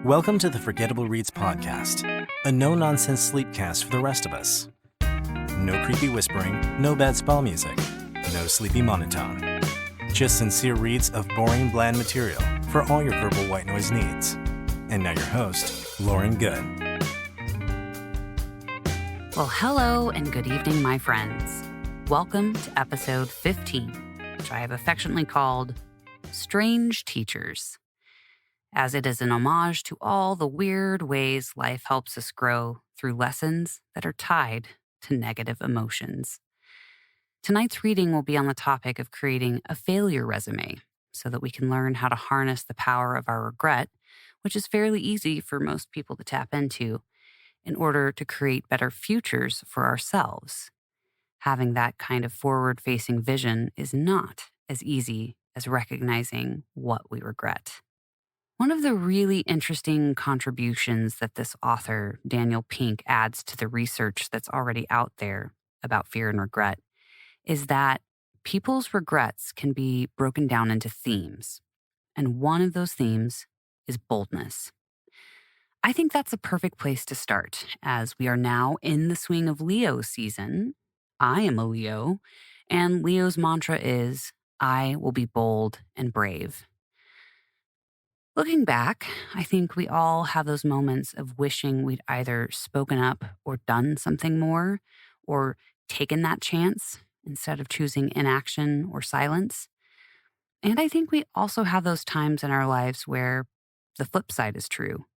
Welcome to the Forgettable Reads podcast, a no-nonsense sleepcast for the rest of us. No creepy whispering, no bad spa music, no sleepy monotone. Just sincere reads of boring, bland material for all your verbal white noise needs. And now your host, Lauren Good. Well, hello and good evening, my friends. Welcome to episode 15, which I have affectionately called Strange Teachers, as it is an homage to all the weird ways life helps us grow through lessons that are tied to negative emotions. Tonight's reading will be on the topic of creating a failure resume so that we can learn how to harness the power of our regret, which is fairly easy for most people to tap into, in order to create better futures for ourselves. Having that kind of forward-facing vision is not as easy as recognizing what we regret. One of the really interesting contributions that this author, Daniel Pink, adds to the research that's already out there about fear and regret is that people's regrets can be broken down into themes. And one of those themes is boldness. I think that's a perfect place to start, as we are now in the swing of Leo season. I am a Leo, and Leo's mantra is, I will be bold and brave. Looking back, I think we all have those moments of wishing we'd either spoken up or done something more, or taken that chance instead of choosing inaction or silence. And I think we also have those times in our lives where the flip side is true,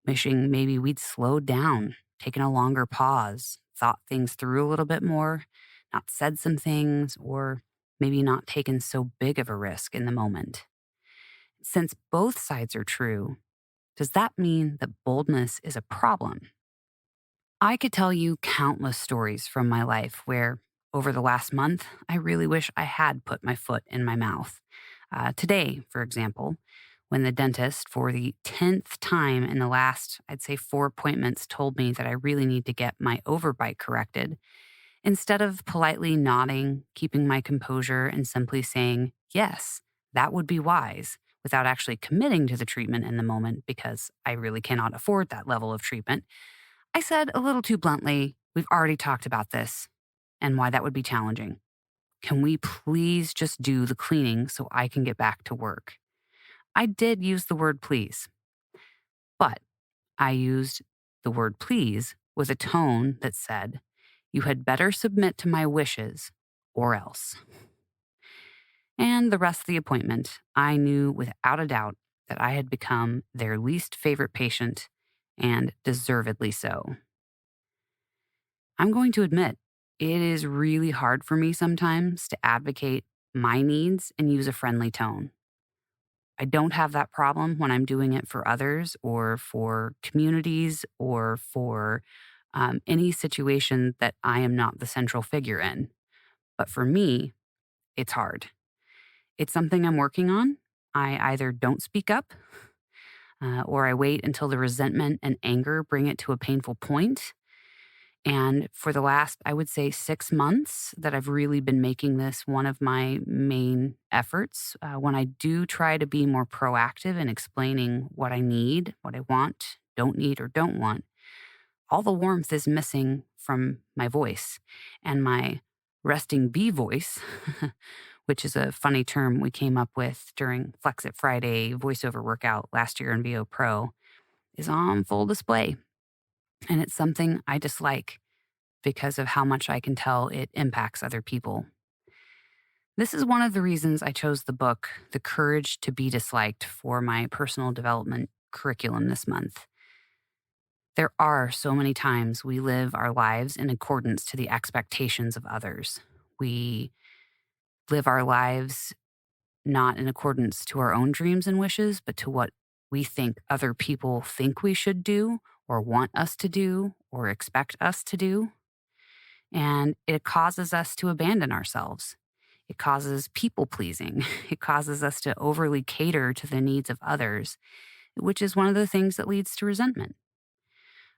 wishing maybe we'd slowed down, taken a longer pause, thought things through a little bit more, not said some things, or maybe not taken so big of a risk in the moment. Since both sides are true, does that mean that boldness is a problem? I could tell you countless stories from my life where, over the last month, I really wish I had put my foot in my mouth. Today, for example, when the dentist, for the 10th time in the last, I'd say 4 appointments, told me that I really need to get my overbite corrected, instead of politely nodding, keeping my composure, and simply saying, yes, that would be wise, without actually committing to the treatment in the moment because I really cannot afford that level of treatment, I said a little too bluntly, we've already talked about this and why that would be challenging. Can we please just do the cleaning so I can get back to work? I did use the word please, but I used the word please with a tone that said, you had better submit to my wishes or else. And the rest of the appointment, I knew without a doubt that I had become their least favorite patient, and deservedly so. I'm going to admit, it is really hard for me sometimes to advocate my needs and use a friendly tone. I don't have that problem when I'm doing it for others or for communities or for any situation that I am not the central figure in. But for me, it's hard. It's something I'm working on. I either don't speak up or I wait until the resentment and anger bring it to a painful point. And for the last, I would say, 6 months that I've really been making this one of my main efforts. When I do try to be more proactive in explaining what I need, what I want, don't need, or don't want, all the warmth is missing from my voice. And my resting bee voice, which is a funny term we came up with during Flex It Friday voiceover workout last year in VO Pro, is on full display. And it's something I dislike because of how much I can tell it impacts other people. This is one of the reasons I chose the book, The Courage to Be Disliked, for my personal development curriculum this month. There are so many times we live our lives in accordance to the expectations of others. We live our lives not in accordance to our own dreams and wishes, but to what we think other people think we should do or want us to do or expect us to do. And it causes us to abandon ourselves. It causes people pleasing. It causes us to overly cater to the needs of others, which is one of the things that leads to resentment.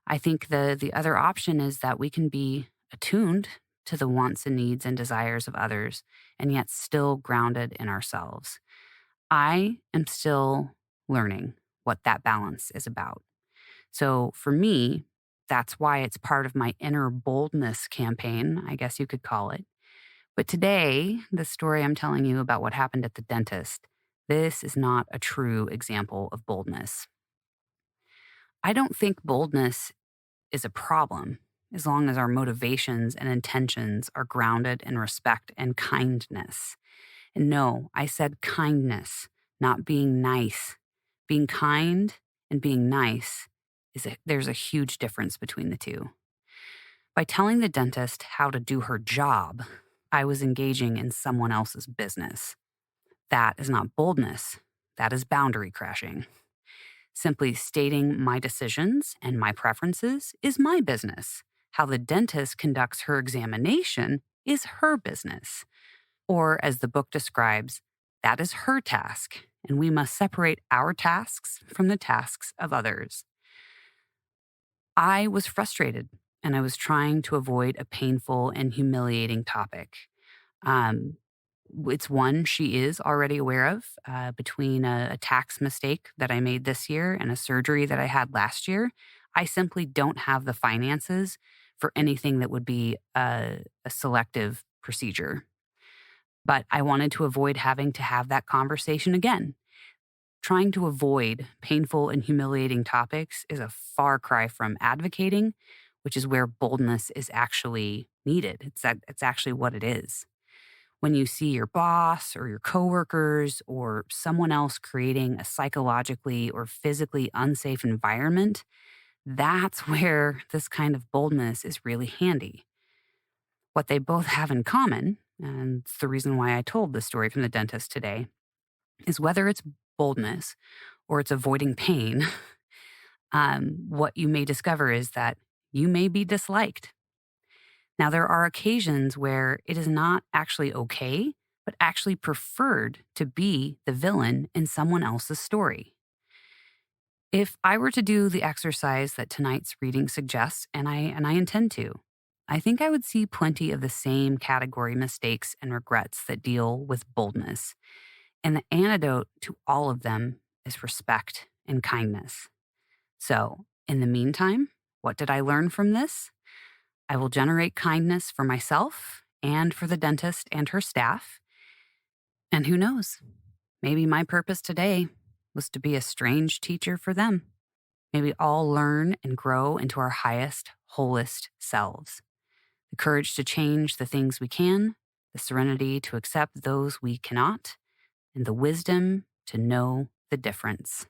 I think the other option is that we can be attuned to the wants and needs and desires of others, and yet still grounded in ourselves. I am still learning what that balance is about. So for me, that's why it's part of my inner boldness campaign, I guess you could call it. But today, the story I'm telling you about what happened at the dentist, this is not a true example of boldness. I don't think boldness is a problem as long as our motivations and intentions are grounded in respect and kindness. And no, I said kindness, not being nice. Being kind and being nice there's a huge difference between the two. By telling the dentist how to do her job, I was engaging in someone else's business. That is not boldness. That is boundary crashing. Simply stating my decisions and my preferences is my business. How the dentist conducts her examination is her business. Or, as the book describes, that is her task, and we must separate our tasks from the tasks of others. I was frustrated, and I was trying to avoid a painful and humiliating topic. Um, it's one she is already aware of between a tax mistake that I made this year and a surgery that I had last year. I simply don't have the finances for anything that would be a selective procedure. But I wanted to avoid having to have that conversation again. Trying to avoid painful and humiliating topics is a far cry from advocating, which is where boldness is actually needed. It's actually what it is. When you see your boss or your coworkers or someone else creating a psychologically or physically unsafe environment, that's where this kind of boldness is really handy. What they both have in common, and it's the reason why I told this story from the dentist today, is whether it's boldness or it's avoiding pain, what you may discover is that you may be disliked. Now, there are occasions where it is not actually okay, but actually preferred to be the villain in someone else's story. If I were to do the exercise that tonight's reading suggests, and I intend to, I think I would see plenty of the same category mistakes and regrets that deal with boldness. And the antidote to all of them is respect and kindness. So, in the meantime, what did I learn from this? I will generate kindness for myself and for the dentist and her staff. And who knows? Maybe my purpose today was to be a strange teacher for them. May we all learn and grow into our highest, wholest selves. The courage to change the things we can, the serenity to accept those we cannot, and the wisdom to know the difference.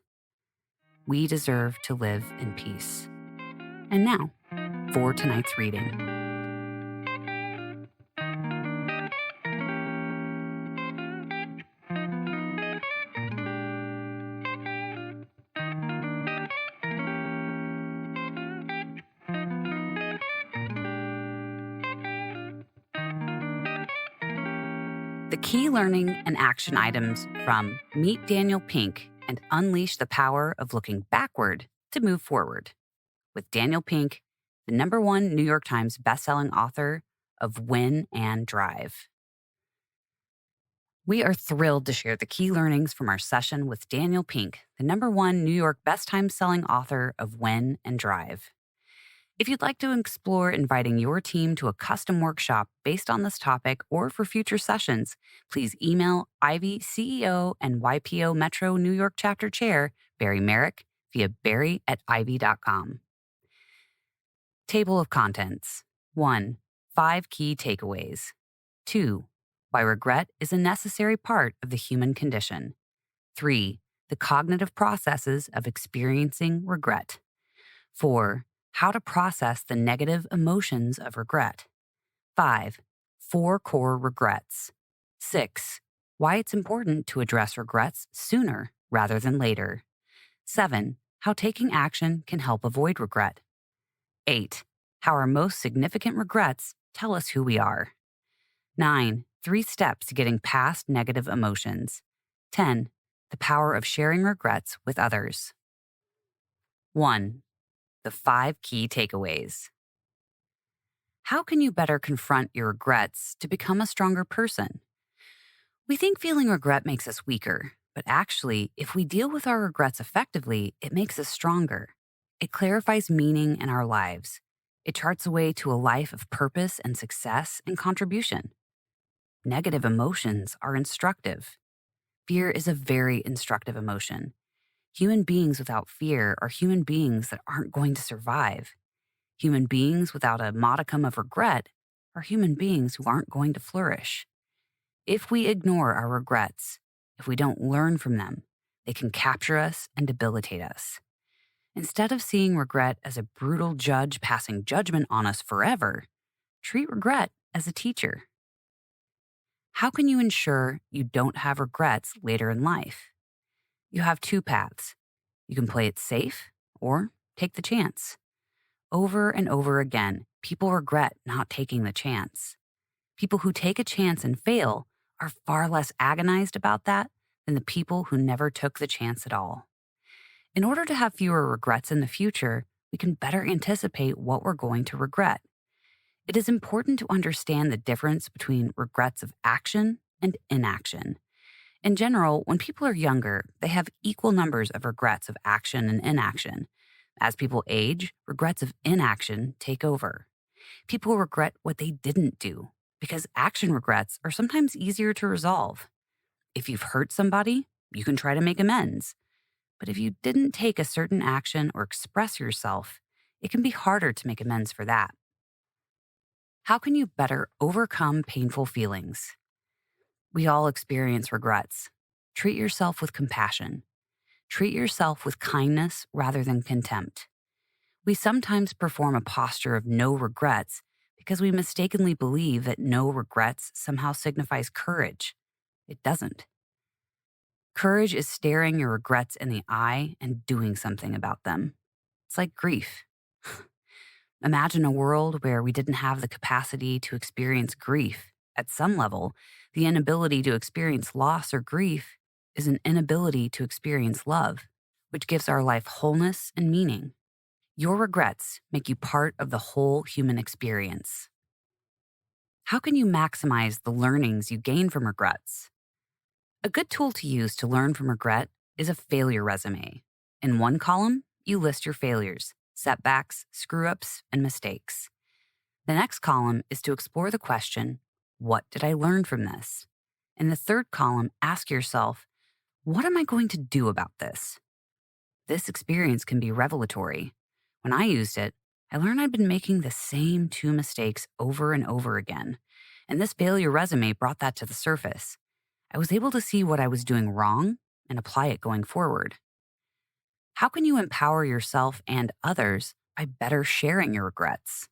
We deserve to live in peace. And now, for tonight's reading. The key learning and action items from Meet Daniel Pink and Unleash the Power of Looking Backward to Move Forward, with Daniel Pink, the #1 New York Times bestselling author of Win and Drive. We are thrilled to share the key learnings from our session with Daniel Pink, the #1 New York best-time-selling author of Win and Drive. If you'd like to explore inviting your team to a custom workshop based on this topic or for future sessions, please email Ivy CEO and YPO Metro New York Chapter Chair Barry Merrick via barry@ivy.com. Table of Contents. 1. 5 key takeaways. 2. Why regret is a necessary part of the human condition. 3. The cognitive processes of experiencing regret. 4. How to process the negative emotions of regret. 5. 4 core regrets. 6. Why it's important to address regrets sooner rather than later. 7. How taking action can help avoid regret. 8. How our most significant regrets tell us who we are. 9. 3 steps to getting past negative emotions. 10. The power of sharing regrets with others. 1. The 5 key takeaways. How can you better confront your regrets to become a stronger person? We think feeling regret makes us weaker, But actually, if we deal with our regrets effectively, it makes us stronger. It clarifies meaning in our lives. It charts a way to a life of purpose and success and contribution. Negative emotions are instructive. Fear is a very instructive emotion. Human beings without fear are human beings that aren't going to survive. Human beings without a modicum of regret are human beings who aren't going to flourish. If we ignore our regrets, if we don't learn from them, they can capture us and debilitate us. Instead of seeing regret as a brutal judge passing judgment on us forever, treat regret as a teacher. How can you ensure you don't have regrets later in life? You have two paths. You can play it safe or take the chance. Over and over again, people regret not taking the chance. People who take a chance and fail are far less agonized about that than the people who never took the chance at all. In order to have fewer regrets in the future, we can better anticipate what we're going to regret. It is important to understand the difference between regrets of action and inaction. In general, when people are younger, they have equal numbers of regrets of action and inaction. As people age, regrets of inaction take over. People regret what they didn't do because action regrets are sometimes easier to resolve. If you've hurt somebody, you can try to make amends. But if you didn't take a certain action or express yourself, it can be harder to make amends for that. How can you better overcome painful feelings? We all experience regrets. Treat yourself with compassion. Treat yourself with kindness rather than contempt. We sometimes perform a posture of no regrets because we mistakenly believe that no regrets somehow signifies courage. It doesn't. Courage is staring your regrets in the eye and doing something about them. It's like grief. Imagine a world where we didn't have the capacity to experience grief. At some level, the inability to experience loss or grief is an inability to experience love, which gives our life wholeness and meaning. Your regrets make you part of the whole human experience. How can you maximize the learnings you gain from regrets? A good tool to use to learn from regret is a failure resume. In one column, you list your failures, setbacks, screw-ups, and mistakes. The next column is to explore the question, what did I learn from this? In the third column, ask yourself, what am I going to do about this? This experience can be revelatory. When I used it, I learned I'd been making the same two mistakes over and over again, and this failure resume brought that to the surface. I was able to see what I was doing wrong and apply it going forward. How can you empower yourself and others by better sharing your regrets?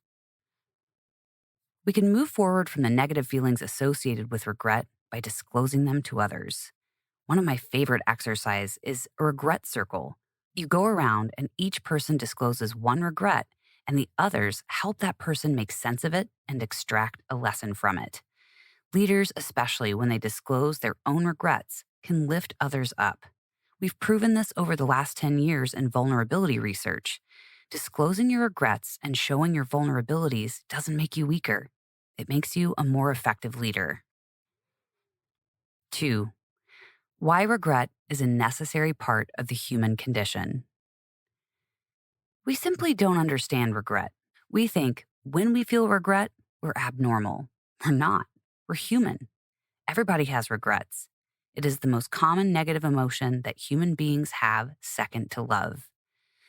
We can move forward from the negative feelings associated with regret by disclosing them to others. One of my favorite exercises is a regret circle. You go around and each person discloses one regret, and the others help that person make sense of it and extract a lesson from it. Leaders, especially when they disclose their own regrets, can lift others up. We've proven this over the last 10 years in vulnerability research. Disclosing your regrets and showing your vulnerabilities doesn't make you weaker. It makes you a more effective leader. 2. Why regret is a necessary part of the human condition. We simply don't understand regret. We think when we feel regret, we're abnormal. We're not. We're human. Everybody has regrets. It is the most common negative emotion that human beings have second to love.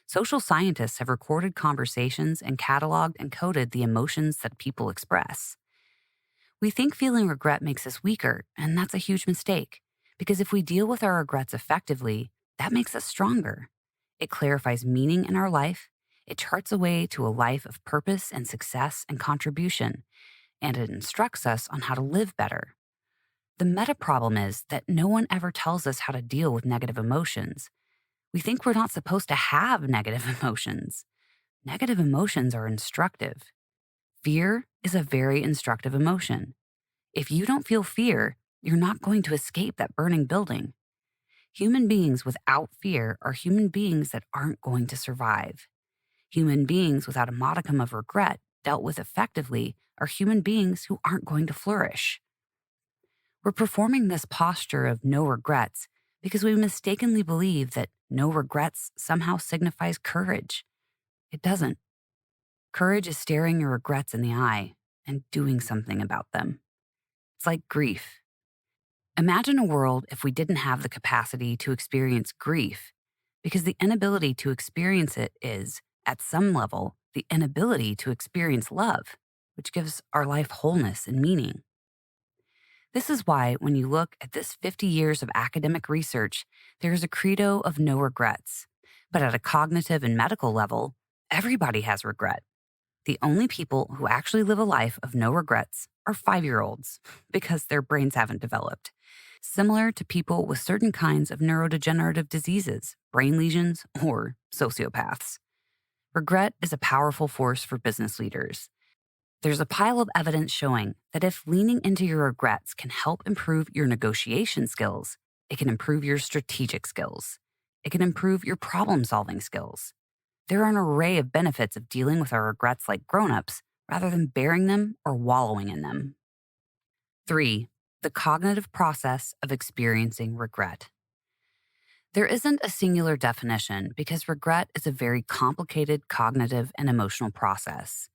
Social scientists have recorded conversations and cataloged and coded the emotions that people express. We think feeling regret makes us weaker, and that's a huge mistake, because if we deal with our regrets effectively, that makes us stronger. It clarifies meaning in our life, it charts a way to a life of purpose and success and contribution, and it instructs us on how to live better. The meta problem is that no one ever tells us how to deal with negative emotions. We think we're not supposed to have negative emotions. Negative emotions are instructive. Fear is a very instructive emotion. If you don't feel fear, you're not going to escape that burning building. Human beings without fear are human beings that aren't going to survive. Human beings without a modicum of regret dealt with effectively are human beings who aren't going to flourish. We're performing this posture of no regrets because we mistakenly believe that no regrets somehow signifies courage. It doesn't. Courage is staring your regrets in the eye and doing something about them. It's like grief. Imagine a world if we didn't have the capacity to experience grief, because the inability to experience it is, at some level, the inability to experience love, which gives our life wholeness and meaning. This is why, when you look at this 50 years of academic research, there is a credo of no regrets. But at a cognitive and medical level, everybody has regret. The only people who actually live a life of no regrets are 5-year-olds because their brains haven't developed. Similar to people with certain kinds of neurodegenerative diseases, brain lesions, or sociopaths. Regret is a powerful force for business leaders. There's a pile of evidence showing that if leaning into your regrets can help improve your negotiation skills, it can improve your strategic skills. It can improve your problem-solving skills. There are an array of benefits of dealing with our regrets like grown-ups rather than bearing them or wallowing in them. 3. The cognitive process of experiencing regret. There isn't a singular definition because regret is a very complicated cognitive and emotional process.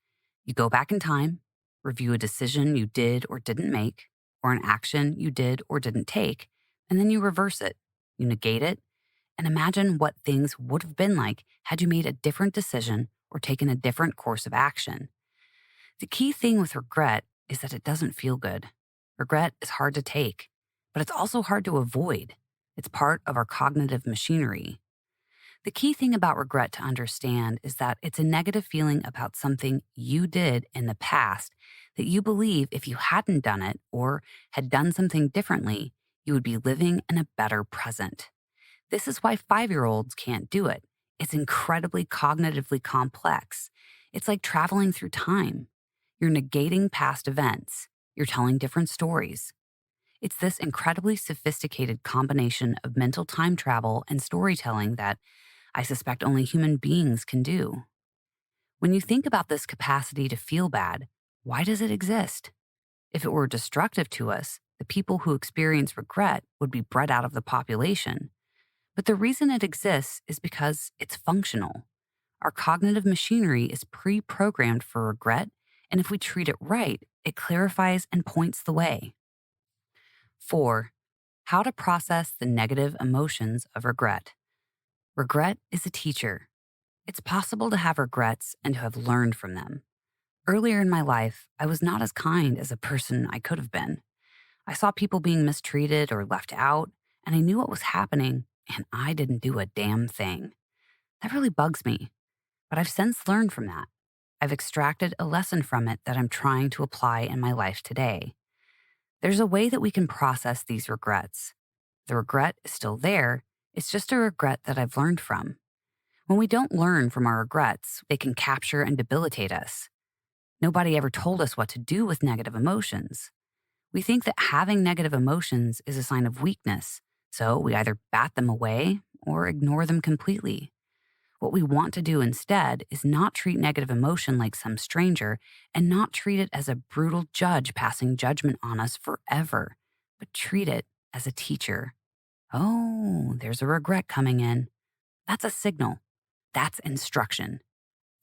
You go back in time, review a decision you did or didn't make, or an action you did or didn't take, and then you reverse it. You negate it, and imagine what things would have been like had you made a different decision or taken a different course of action. The key thing with regret is that it doesn't feel good. Regret is hard to take, but it's also hard to avoid. It's part of our cognitive machinery. The key thing about regret to understand is that it's a negative feeling about something you did in the past that you believe if you hadn't done it or had done something differently, you would be living in a better present. This is why 5-year-olds can't do it. It's incredibly cognitively complex. It's like traveling through time. You're negating past events. You're telling different stories. It's this incredibly sophisticated combination of mental time travel and storytelling that I suspect only human beings can do. When you think about this capacity to feel bad, why does it exist? If it were destructive to us, the people who experience regret would be bred out of the population. But the reason it exists is because it's functional. Our cognitive machinery is pre-programmed for regret, and if we treat it right, it clarifies and points the way. 4. How to process the negative emotions of regret. Regret is a teacher. It's possible to have regrets and to have learned from them. Earlier in my life, I was not as kind as a person I could have been. I saw people being mistreated or left out, and I knew what was happening, and I didn't do a damn thing. That really bugs me, but I've since learned from that. I've extracted a lesson from it that I'm trying to apply in my life today. There's a way that we can process these regrets. The regret is still there. It's just a regret that I've learned from. When we don't learn from our regrets, they can capture and debilitate us. Nobody ever told us what to do with negative emotions. We think that having negative emotions is a sign of weakness, so we either bat them away or ignore them completely. What we want to do instead is not treat negative emotion like some stranger and not treat it as a brutal judge passing judgment on us forever, but treat it as a teacher. Oh, there's a regret coming in. That's a signal. That's instruction.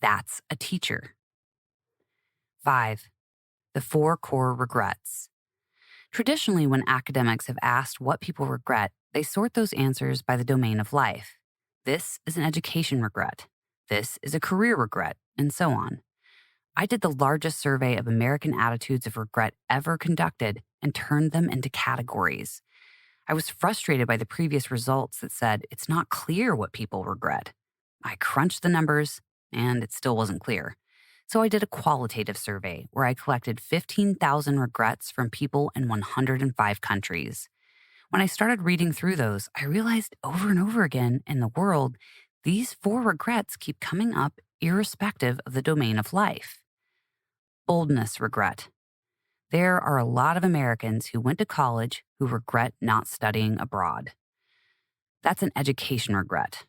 That's a teacher. 5. The 4 core regrets. Traditionally, when academics have asked what people regret, they sort those answers by the domain of life. This is an education regret. This is a career regret, and so on. I did the largest survey of American attitudes of regret ever conducted and turned them into categories. I was frustrated by the previous results that said it's not clear what people regret. I crunched the numbers, and it still wasn't clear. So I did a qualitative survey where I collected 15,000 regrets from people in 105 countries. When I started reading through those, I realized over and over again in the world, these 4 regrets keep coming up irrespective of the domain of life. Boldness regret. There are a lot of Americans who went to college who regret not studying abroad. That's an education regret.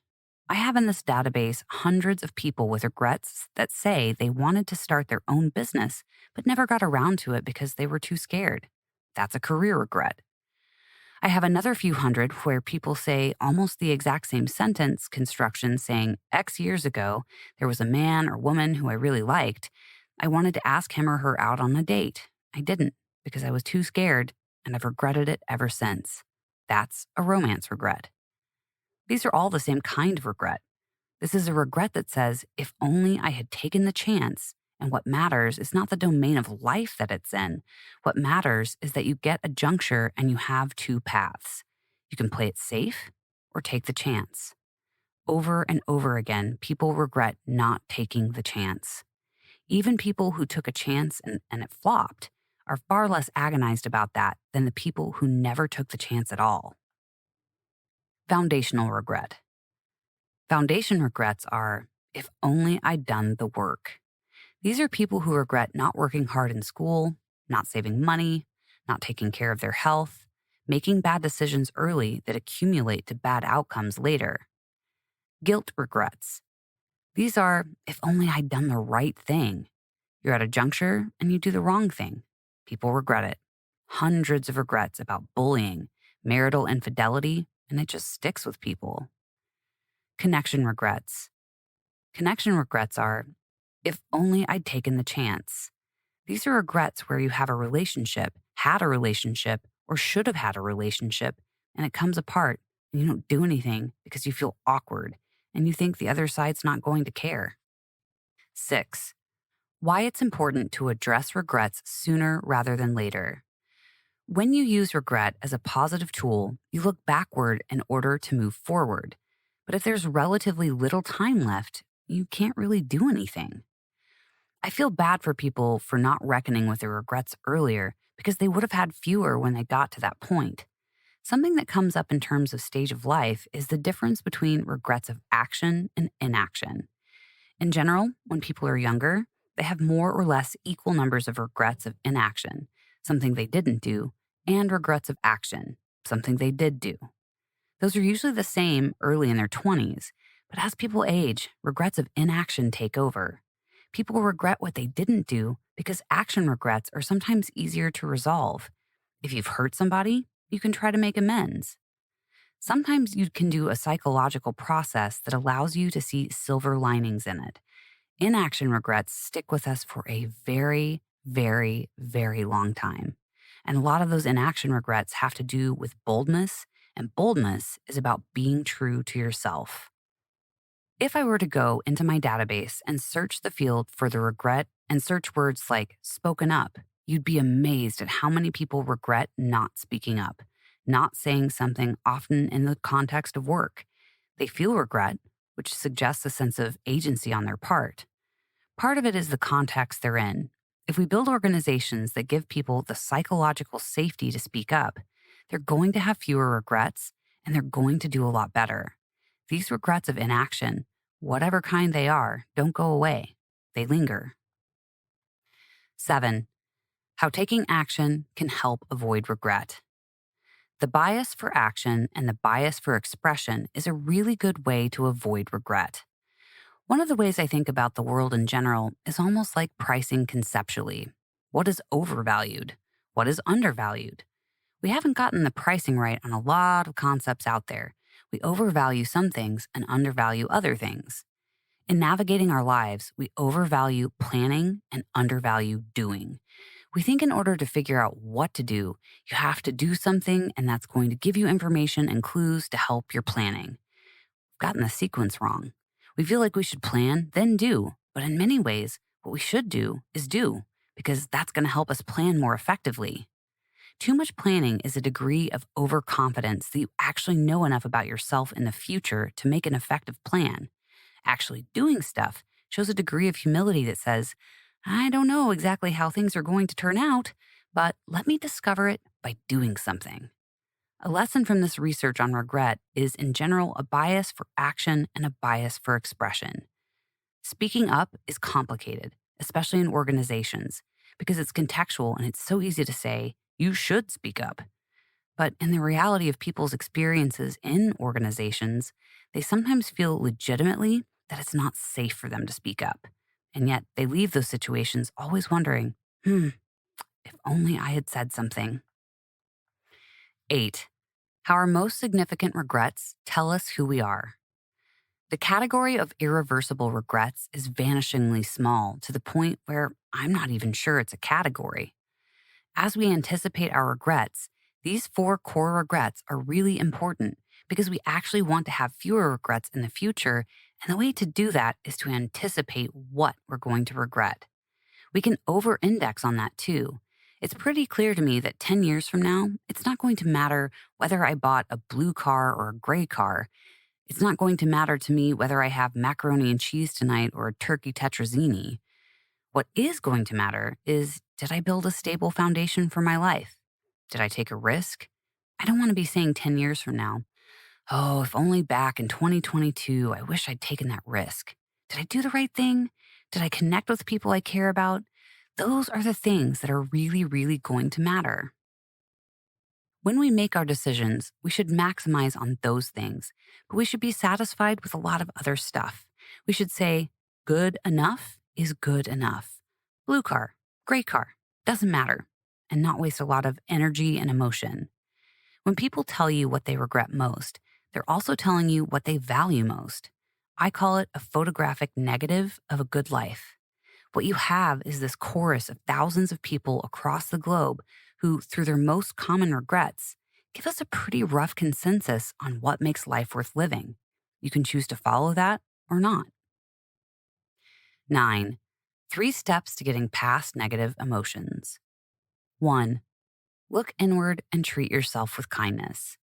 I have in this database hundreds of people with regrets that say they wanted to start their own business but never got around to it because they were too scared. That's a career regret. I have another few hundred where people say almost the exact same sentence construction saying, X years ago, there was a man or woman who I really liked. I wanted to ask him or her out on a date. I didn't because I was too scared, and I've regretted it ever since. That's a romance regret. These are all the same kind of regret. This is a regret that says, if only I had taken the chance, and what matters is not the domain of life that it's in. What matters is that you get a juncture and you have two paths. You can play it safe or take the chance. Over and over again, people regret not taking the chance. Even people who took a chance and it flopped are far less agonized about that than the people who never took the chance at all. Foundational regret. Foundation regrets are, if only I'd done the work. These are people who regret not working hard in school, not saving money, not taking care of their health, making bad decisions early that accumulate to bad outcomes later. Guilt regrets. These are, if only I'd done the right thing. You're at a juncture and you do the wrong thing. People regret it. Hundreds of regrets about bullying, marital infidelity, and it just sticks with people. Connection regrets. Connection regrets are, if only I'd taken the chance. These are regrets where you have a relationship, had a relationship, or should have had a relationship, and it comes apart and you don't do anything because you feel awkward and you think the other side's not going to care. 6. Why it's important to address regrets sooner rather than later. When you use regret as a positive tool, you look backward in order to move forward. But if there's relatively little time left, you can't really do anything. I feel bad for people for not reckoning with their regrets earlier because they would have had fewer when they got to that point. Something that comes up in terms of stage of life is the difference between regrets of action and inaction. In general, when people are younger, they have more or less equal numbers of regrets of inaction, something they didn't do, and regrets of action, something they did do. Those are usually the same early in their 20s, but as people age, regrets of inaction take over. People regret what they didn't do because action regrets are sometimes easier to resolve. If you've hurt somebody, you can try to make amends. Sometimes you can do a psychological process that allows you to see silver linings in it. Inaction regrets stick with us for a very, very, very long time. And a lot of those inaction regrets have to do with boldness, and boldness is about being true to yourself. If I were to go into my database and search the field for the regret and search words like spoken up, you'd be amazed at how many people regret not speaking up, not saying something often in the context of work. They feel regret, which suggests a sense of agency on their part. Part of it is the context they're in. If we build organizations that give people the psychological safety to speak up, they're going to have fewer regrets and they're going to do a lot better. These regrets of inaction, whatever kind they are, don't go away. They linger. 7. How taking action can help avoid regret. The bias for action and the bias for expression is a really good way to avoid regret. One of the ways I think about the world in general is almost like pricing conceptually. What is overvalued? What is undervalued? We haven't gotten the pricing right on a lot of concepts out there. We overvalue some things and undervalue other things. In navigating our lives, we overvalue planning and undervalue doing. We think in order to figure out what to do, you have to do something and that's going to give you information and clues to help your planning. We've gotten the sequence wrong. We feel like we should plan, then do. But in many ways, what we should do is do, because that's going to help us plan more effectively. Too much planning is a degree of overconfidence that you actually know enough about yourself in the future to make an effective plan. Actually doing stuff shows a degree of humility that says, I don't know exactly how things are going to turn out, but let me discover it by doing something. A lesson from this research on regret is, in general, a bias for action and a bias for expression. Speaking up is complicated, especially in organizations, because it's contextual and it's so easy to say, you should speak up. But in the reality of people's experiences in organizations, they sometimes feel legitimately that it's not safe for them to speak up. And yet they leave those situations always wondering, if only I had said something. 8. How our most significant regrets tell us who we are. The category of irreversible regrets is vanishingly small to the point where I'm not even sure it's a category. As we anticipate our regrets, these 4 core regrets are really important because we actually want to have fewer regrets in the future, and the way to do that is to anticipate what we're going to regret. We can over-index on that too. It's pretty clear to me that 10 years from now, it's not going to matter whether I bought a blue car or a gray car. It's not going to matter to me whether I have macaroni and cheese tonight or a turkey tetrazzini. What is going to matter is, did I build a stable foundation for my life? Did I take a risk? I don't want to be saying 10 years from now, oh, if only back in 2022, I wish I'd taken that risk. Did I do the right thing? Did I connect with people I care about? Those are the things that are really, really going to matter. When we make our decisions, we should maximize on those things, but we should be satisfied with a lot of other stuff. We should say, good enough is good enough. Blue car, gray car, doesn't matter, and not waste a lot of energy and emotion. When people tell you what they regret most, they're also telling you what they value most. I call it a photographic negative of a good life. What you have is this chorus of thousands of people across the globe who, through their most common regrets, give us a pretty rough consensus on what makes life worth living. You can choose to follow that or not. 9. 3 steps to getting past negative emotions. 1. Look inward and treat yourself with kindness.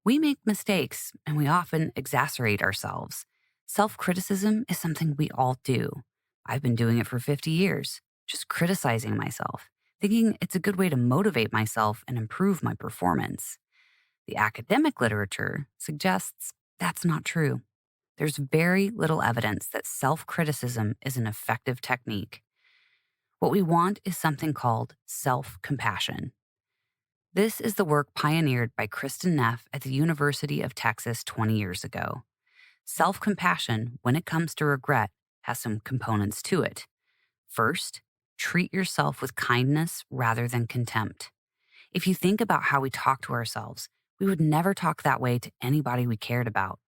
We make mistakes, and we often exacerbate ourselves. Self-criticism is something we all do. I've been doing it for 50 years, just criticizing myself, thinking it's a good way to motivate myself and improve my performance. The academic literature suggests that's not true. There's very little evidence that self-criticism is an effective technique. What we want is something called self-compassion. This is the work pioneered by Kristen Neff at the University of Texas 20 years ago. Self-compassion, when it comes to regret, has some components to it. First, treat yourself with kindness rather than contempt. If you think about how we talk to ourselves, we would never talk that way to anybody we cared about.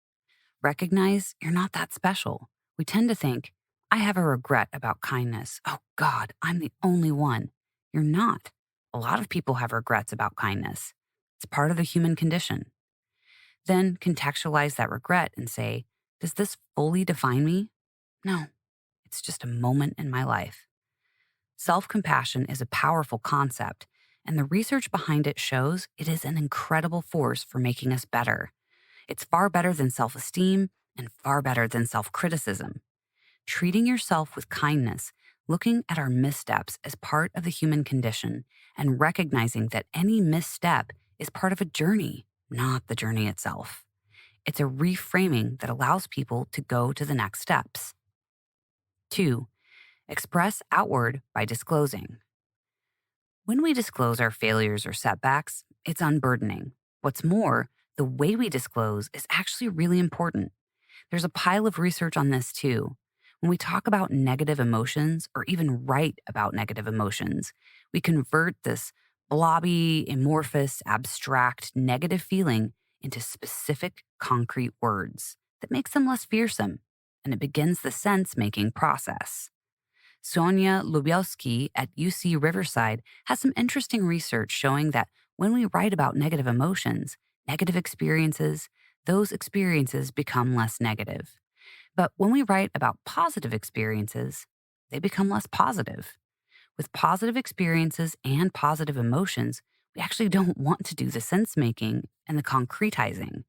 Recognize you're not that special. We tend to think, I have a regret about kindness. Oh God, I'm the only one. You're not. A lot of people have regrets about kindness. It's part of the human condition. Then contextualize that regret and say, does this fully define me? No, it's just a moment in my life. Self-compassion is a powerful concept, and the research behind it shows it is an incredible force for making us better. It's far better than self-esteem and far better than self-criticism. Treating yourself with kindness, looking at our missteps as part of the human condition, and recognizing that any misstep is part of a journey, not the journey itself. It's a reframing that allows people to go to the next steps. 2. Express outward by disclosing. When we disclose our failures or setbacks, it's unburdening. What's more, the way we disclose is actually really important. There's a pile of research on this too. When we talk about negative emotions or even write about negative emotions, we convert this blobby, amorphous, abstract, negative feeling into specific, concrete words that makes them less fearsome, and it begins the sense-making process. Sonia Lubielski at UC Riverside has some interesting research showing that when we write about negative emotions, negative experiences, those experiences become less negative. But when we write about positive experiences, they become less positive. With positive experiences and positive emotions, we actually don't want to do the sense-making and the concretizing.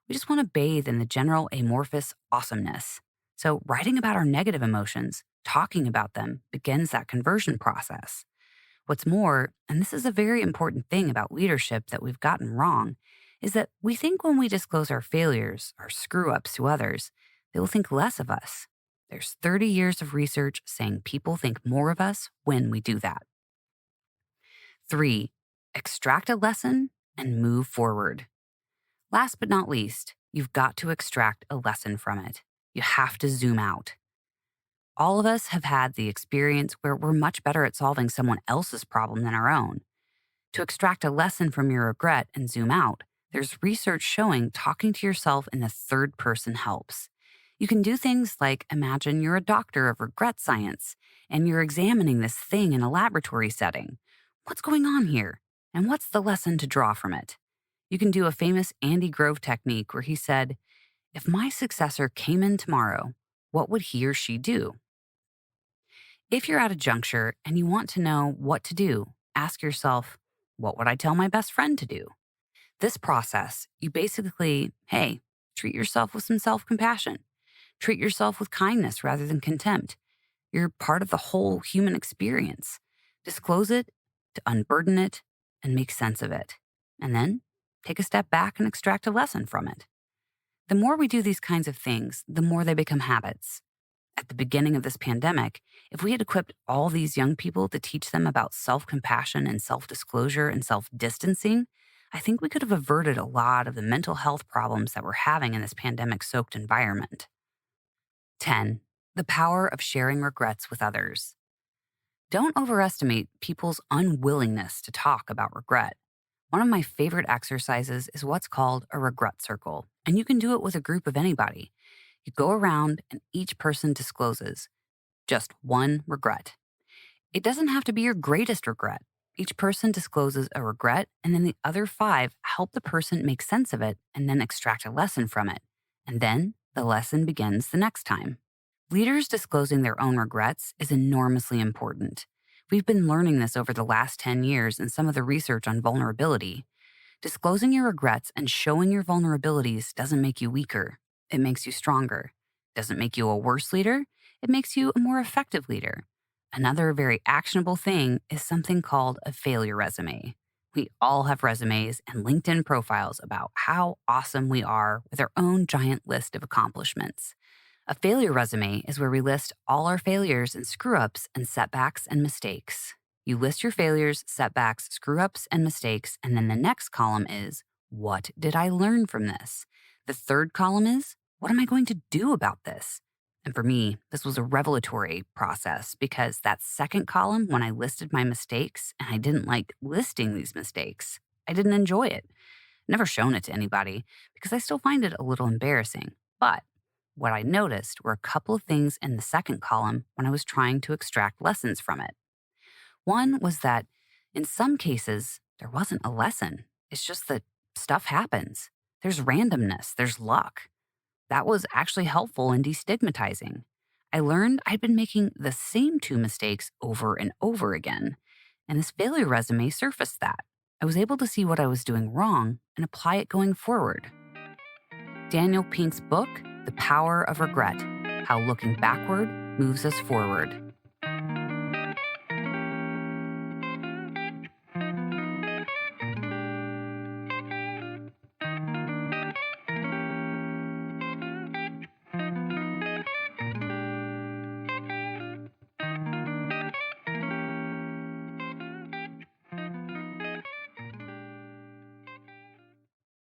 We just want to bathe in the general amorphous awesomeness. So writing about our negative emotions, talking about them, begins that conversion process. What's more, and this is a very important thing about leadership that we've gotten wrong, is that we think when we disclose our failures, our screw-ups to others, they will think less of us. There's 30 years of research saying people think more of us when we do that. 3. Extract a lesson and move forward. Last but not least, you've got to extract a lesson from it. You have to zoom out. All of us have had the experience where we're much better at solving someone else's problem than our own. To extract a lesson from your regret and zoom out, There's research showing talking to yourself in the third person helps. You can do things like imagine you're a doctor of regret science and you're examining this thing in a laboratory setting. What's going on here? And what's the lesson to draw from it? You can do a famous Andy Grove technique where he said, if my successor came in tomorrow, what would he or she do? If you're at a juncture and you want to know what to do, ask yourself, what would I tell my best friend to do? This process, you basically, hey, treat yourself with some self-compassion. Treat yourself with kindness rather than contempt. You're part of the whole human experience. Disclose it, to unburden it, and make sense of it. And then take a step back and extract a lesson from it. The more we do these kinds of things, the more they become habits. At the beginning of this pandemic, if we had equipped all these young people to teach them about self-compassion and self-disclosure and self-distancing, I think we could have averted a lot of the mental health problems that we're having in this pandemic-soaked environment. 10. The power of sharing regrets with others. Don't overestimate people's unwillingness to talk about regret. One of my favorite exercises is what's called a regret circle, and you can do it with a group of anybody. You go around and each person discloses just one regret. It doesn't have to be your greatest regret. Each person discloses a regret, and then the other 5 help the person make sense of it and then extract a lesson from it. And then the lesson begins the next time. Leaders disclosing their own regrets is enormously important. We've been learning this over the last 10 years in some of the research on vulnerability. Disclosing your regrets and showing your vulnerabilities doesn't make you weaker. It makes you stronger. Doesn't make you a worse leader. It makes you a more effective leader. Another very actionable thing is something called a failure resume. We all have resumes and LinkedIn profiles about how awesome we are with our own giant list of accomplishments. A failure resume is where we list all our failures and screw-ups and setbacks and mistakes. You list your failures, setbacks, screw-ups, and mistakes, and then the next column is, what did I learn from this? The third column is, what am I going to do about this? And for me, this was a revelatory process because that second column, when I listed my mistakes and I didn't like listing these mistakes, I didn't enjoy it. Never shown it to anybody because I still find it a little embarrassing. But what I noticed were a couple of things in the second column when I was trying to extract lessons from it. One was that in some cases, there wasn't a lesson. It's just that stuff happens. There's randomness, there's luck. That was actually helpful and destigmatizing. I learned I'd been making the same 2 mistakes over and over again, and this failure resume surfaced that. I was able to see what I was doing wrong and apply it going forward. Daniel Pink's book, The Power of Regret: How Looking Backward Moves Us Forward.